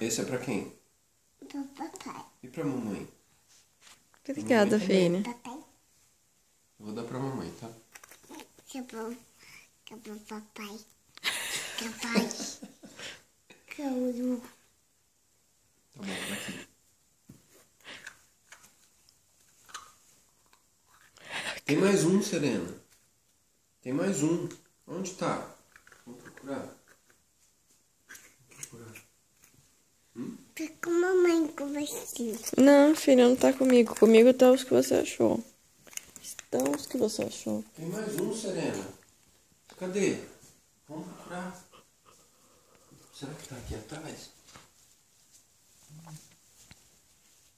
Esse é pra quem? Pro papai. E pra mamãe? Obrigada, filha. Papai. Eu vou dar pra mamãe, tá? Que é pro papai. Papai. Que é o... Tá bom, daqui. Tem mais um, Serena. Tem mais um. Onde tá? Vamos procurar. Tá com a mamãe com você. Não, filha, não tá comigo. Comigo tá os que você achou. Estão os que você achou. Tem mais um, Serena. Cadê? Vamos procurar. Será que tá aqui atrás?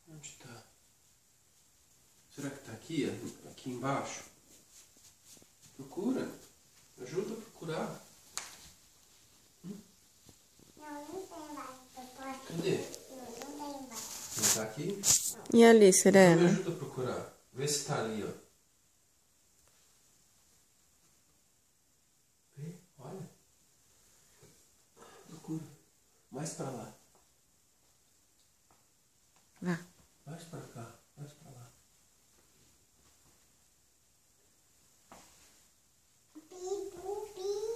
Onde tá? Será que tá aqui? Aqui embaixo? Procura. Ajuda a procurar. Não tem mais, papai. Cadê? Não tem mais. Não tá aqui? E ali, Me Serena? ajuda a procurar. Vê se tá ali, ó. Vê, olha. Procura. Mais pra lá. Vá. Mais pra cá. Mais pra lá.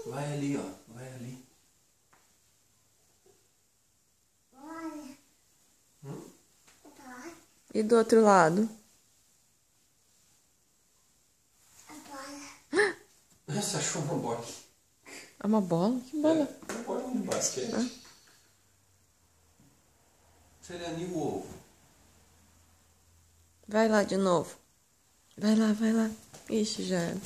Vai ali, ó. Vai ali. Olha. Papai. E do outro lado? Agora. Você achou uma bola? É uma bola? Que bola? É, uma bola de basquete. Serena, e o ovo? Vai lá de novo. Vai lá, vai lá. Ixi, já era.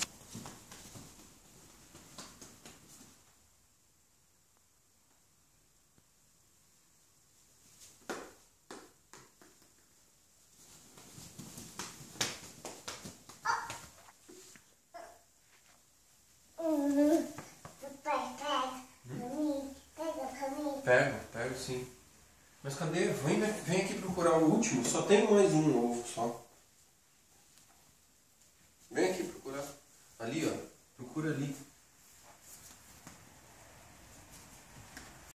Papai, pega. Pra mim. Pega pra mim. Pego sim. Mas cadê? Vem aqui procurar o último. Só tem mais um ovo só. Vem aqui procurar. Ali, ó. Procura ali.